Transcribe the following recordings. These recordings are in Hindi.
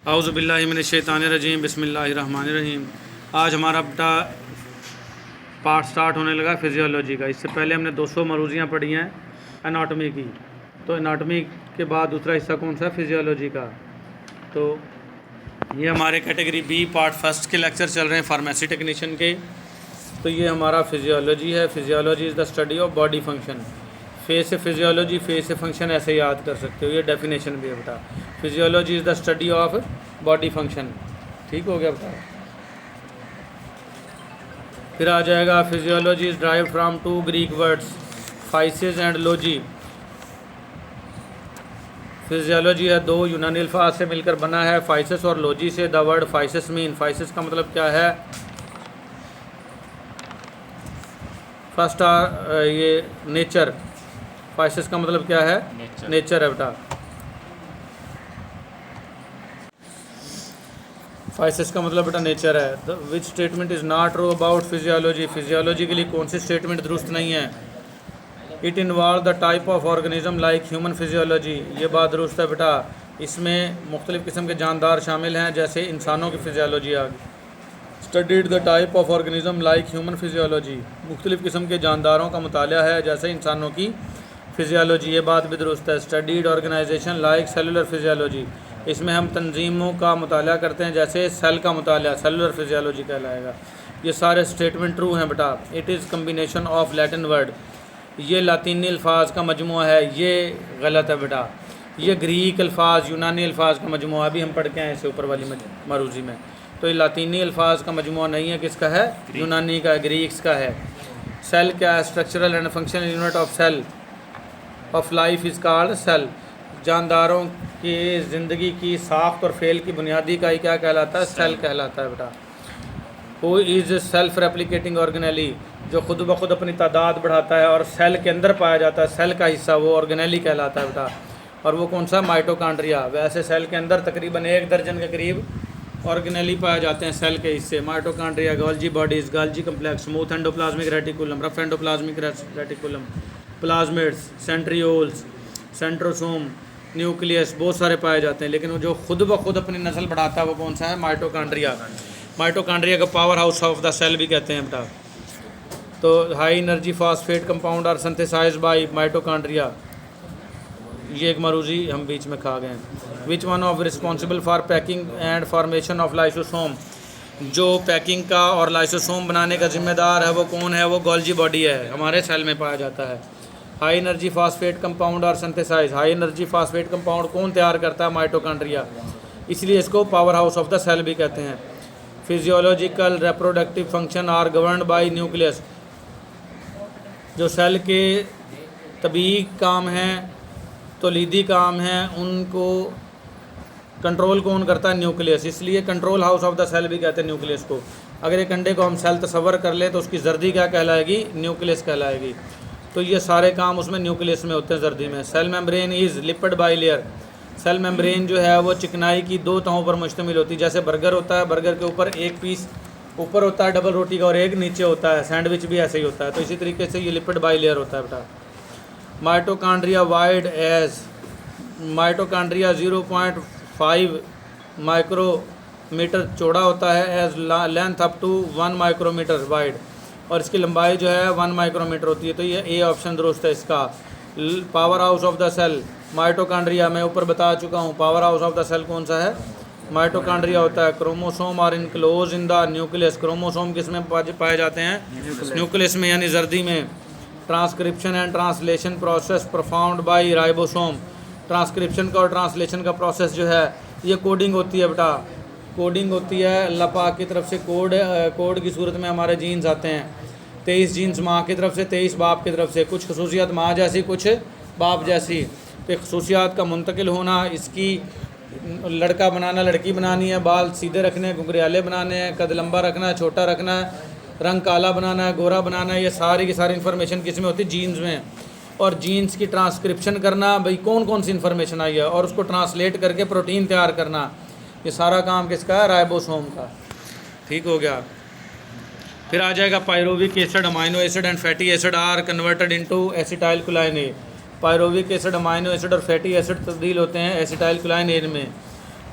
औज़ु बिल्लाहि मिनश्शैतानिर्रजीम बिस्मिल्लाहिर्रहमानिर्रहीम। आज हमारा बेटा पार्ट स्टार्ट होने लगा फिजियोलॉजी का। इससे पहले हमने 200 मरूजियाँ पढ़ी हैं एनाटॉमी की। तो एनाटॉमी के बाद दूसरा हिस्सा कौन सा है? फिजियोलॉजी का। तो ये हमारे कैटेगरी बी पार्ट फर्स्ट के लेक्चर चल रहे हैं फार्मेसी टेक्नीशियन के। तो ये हमारा फिजियोलॉजी है। Physiology is the study of body function. Face से फिजियोलॉजी, फेस से फंक्शन ऐसे याद कर सकते हो। ये डेफिनेशन भी है बेटा। Physiology is the study of body function. ठीक हो गया बेटा। फिर आ जाएगा physiology is drive from to Greek words physis and logy. Physiology है दो यूनानी अल्फाज से मिलकर बना है, फाइसिस और लॉजी से। The word physis mean, physis का मतलब क्या है? फर्स्ट ये नेचर। फाइसिस का मतलब क्या है? नेचर है बेटा। फाइसिस का मतलब बेटा नेचर है। Which statement is not true about physiology. Physiology के लिए कौन सी स्टेटमेंट दुरुस्त नहीं है? It involve the type of organism like human physiology. ये बात दुरुस्त है बेटा। इसमें मुख्तलिफ़ किस्म के जानदार शामिल हैं, जैसे इंसानों की फिजियोलॉजी आ गई। Studied the type of organism like human physiology. मुख्तलिफ़ किस्म के जानदारों का मुताला है जैसे इंसानों की फिजियोलॉजी। ये बात भी दुरुस्त है। Studied organisation like cellular physiology. इसमें हम तंजीमों का मुताला करते हैं जैसे सेल का मुताला, सेलुलर फिजियोलॉजी कहलाएगा। ये सारे स्टेटमेंट ट्रू हैं बेटा। It is combination of Latin word. ये लातीनी अल्फाज का मजमूआ है, ये गलत है बेटा। ये ग्रीक अल्फाज, यूनानी अल्फाज का मजमूआ। अभी हम पढ़ के आए इसे ऊपर वाली मरूजी में। तो ये लातीनी अल्फाज का मजमूआ नहीं है। किसका है? यूनानी का, ग्रीक्स का है। सेल क्या है? Structural and functional unit of cell of life is called cell. जानदारों की ज़िंदगी की साख्त और फेल की बुनियादी इकाई क्या कहलाता है? सेल कहलाता है बेटा। Who is self replicating organelle. जो खुद ब खुद अपनी तादाद बढ़ाता है और सेल के अंदर पाया जाता है, सेल का हिस्सा, वो ऑर्गेनेली कहलाता है बेटा। और वो कौन सा? माइटोकॉन्ड्रिया। वैसे सेल के अंदर तकरीबन 1 दर्जन के करीब ऑर्गेनेली पाए जाते हैं सेल के हिस्से। Mitochondria, Golgi bodies, Golgi complex, smooth endoplasmic reticulum, rough endoplasmic reticulum, plasmids, centrioles, centrosome, nucleus, बहुत सारे पाए जाते हैं। लेकिन वो जो खुद ब खुद अपनी नस्ल बढ़ाता है वो कौन सा है? माइटोकॉन्ड्रिया। माइटोकॉन्ड्रिया का power house of the cell भी कहते हैं बेटा। तो high energy phosphate compound are synthesise by mitochondria. ये एक मरूजी हम बीच में खा गए। Which one of responsible for packing and formation of lysosome. जो पैकिंग का और लाइसोसोम बनाने का जिम्मेदार है वो कौन है? वो गोल्जी बॉडी है, हमारे सेल में पाया जाता है। हाई एनर्जी फॉस्फेट कंपाउंड और synthesise. High energy phosphate compound कौन तैयार करता है? माइटोकॉन्ड्रिया। इसलिए इसको power house of the cell भी कहते हैं। Physiological reproductive function are governed by nucleus. जो सेल के तबी काम हैं, तौलीदी काम हैं, उनको कंट्रोल कौन करता है? न्यूक्लियस। इसलिए control house of the cell भी कहते हैं न्यूक्लियस को। अगर एक अंडे को हम सेल तस्वर कर ले तो उसकी जर्दी क्या कहलाएगी? न्यूक्लियस कहलाएगी। तो ये सारे काम उसमें न्यूक्लियस में होते हैं, जर्दी में। Cell membrane is lipid bilayer. Cell membrane जो है वो चिकनाई की 2 तहों पर मुश्तमिल होती है। जैसे बर्गर होता है, बर्गर के ऊपर एक पीस ऊपर होता है डबल रोटी का और एक नीचे होता है। सैंडविच भी ऐसे ही होता है। तो इसी तरीके से ये लिपिड बाइलेयर होता है बेटा। Mitochondria wide as. Mitochondria 0.5 micrometre चौड़ा होता है, as length up to 1 micrometre wide. और इसकी लंबाई जो है 1 माइक्रोमीटर होती है। तो ये ए ऑप्शन दुरुस्त है इसका। Power house of the cell mitochondria, मैं ऊपर बता चुका हूँ। Power house of the cell कौन सा है? माइटोकॉन्ड्रिया होता है। Chromosome are enclose in the nucleus. Chromosome किस में पाए जाते हैं? न्यूक्लियस में, यानी जर्दी में। Transcription and translation process performed by ribosome. Transcription का और ट्रांसलेशन का प्रोसेस जो है ये कोडिंग होती है बेटा। कोडिंग होती है, अल्लाह पाक की तरफ से कोड की सूरत में हमारे जीन्स आते हैं। 23 जीन्स माँ की तरफ से, 23 बाप की तरफ से। कुछ खसूसियात माँ जैसी, कुछ बाप जैसी। तो खसूसियात का मुंतकिल होना, इसकी लड़का बनाना, लड़की बनानी है, बाल सीधे रखने, घुंघराले बनाने हैं, कद लंबा रखना है, छोटा रखना है, रंग काला बनाना है, गोरा बनाना है। ये सारी की सारी इन्फॉर्मेशन किस में होती है? जीन्स में। और जीन्स की ट्रांसक्रिप्शन करना, भाई कौन कौन सी इन्फॉर्मेशन आई है, और उसको ट्रांसलेट करके प्रोटीन तैयार करना, ये सारा काम किसका है? राइबोसोम का। ठीक हो गया। फिर आ जाएगा pyruvic acid, amino acid and fatty acid are converted into acetyl choline A. Pyruvic acid, amino acid और फैटी एसिड तब्दील होते हैं एसिटाइल कोलाइन ए में।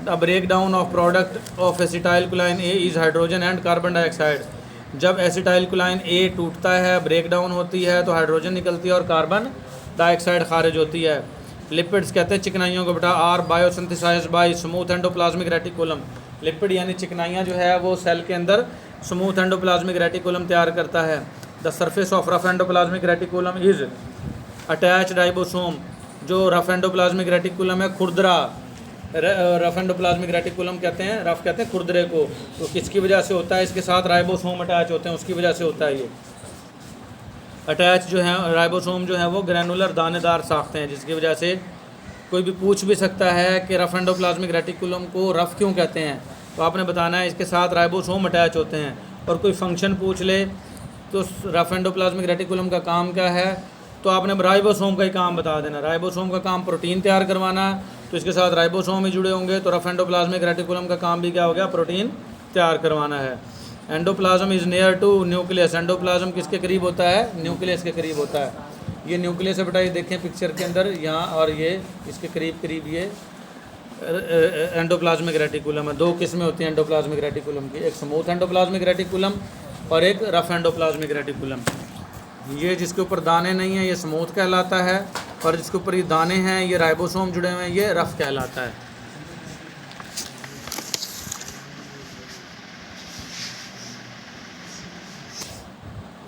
The break down of product of acetyl choline A is hydrogen and carbon dioxide. जब एसिटाइल कोलाइन ए टूटता है, ब्रेक डाउन होती है, तो हाइड्रोजन निकलती है और कार्बन डाइऑक्साइड खारिज होती है। लिपिड्स कहते हैं चिकनाइयों को बेटा, are biosynthesized by smooth endoplasmic reticulum. Lipid यानी चिकनाइयाँ जो है वो सेल के अंदर स्मूथ एंडोप्लाज्मिक रेटिकुलम तैयार करता है। The surface of rough endoplasmic reticulum is attach ribosome. जो रफ एंडोप्लाज्मिक रेटिकुलम है, खुरदरा, रफ एंडोप्लाज्मिक रेटिकुलम कहते हैं, रफ कहते हैं खुरदरे को, तो किसकी वजह से होता है, इसके साथ राइबोसोम अटैच होते हैं, उसकी वजह से होता है ये अटैच। जो है राइबोसोम जो है वो ग्रैनुलर दानेदार साख्ते हैं, जिसकी वजह से कोई भी पूछ भी सकता है कि रफ एंडोप्लाज्मिक रेटिकुलम को रफ क्यों कहते हैं, तो आपने बताना है इसके साथ राइबोसोम अटैच होते हैं। और कोई फंक्शन पूछ ले तो रफ एंडोप्लाज्मिक रेटिकुलम का काम क्या है, तो आपने राइबोसोम का ही काम बता देना। राइबोसोम का काम प्रोटीन तैयार करवाना, तो इसके साथ राइबोसोम ही जुड़े होंगे, तो रफ एंडोप्लाज्मिक रेटिकुलम का काम भी क्या हो गया, प्रोटीन तैयार करवाना है। Endoplasm is near to nucleus. Endoplasm किसके करीब होता है, न्यूक्लियस के करीब होता है। ये न्यूक्लियस है बेटा, ये देखें पिक्चर के अंदर यहाँ, और ये इसके करीब करीब ये एंडोप्लाज्मिक रेटिकुलम है। दो किस्में होती हैं एंडोप्लाज्मिक रेटिकुलम की, एक स्मूथ एंडोप्लाज्मिक रेटिकुलम और एक रफ एंडोप्लाज्मिक रेटिकुलम। ये जिसके ऊपर दाने नहीं हैं ये स्मूथ कहलाता है, और जिसके ऊपर ये दाने हैं, ये राइबोसोम जुड़े हुए हैं, ये रफ कहलाता है।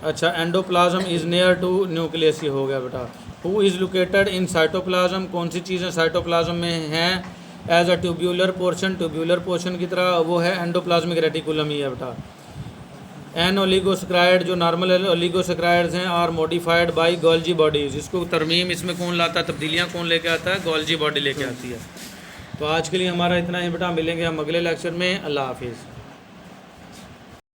अच्छा, endoplasm is near to nucleus, ये हो गया बेटा। Who is located in cytoplasm, कौन सी चीज़ें साइटोप्लाज्म में हैं as a tubular portion, tubular portion की तरह, वो है एंडोप्लाज्मिक रेटिकुलम ही है बेटा। एन ओलिगोसेक्राइड, जो नॉर्मल ओलिगोसेक्राइड्स हैं, are modified by Golgi bodies. इसको तरमीम इसमें कौन लाता है, तब्दीलियाँ कौन लेके आता है, गोल्जी बॉडी लेके आती है। तो आज के लिए हमारा इतना ही बेटा, मिलेंगे हम अगले लेक्चर में। अल्लाह हाफिज़।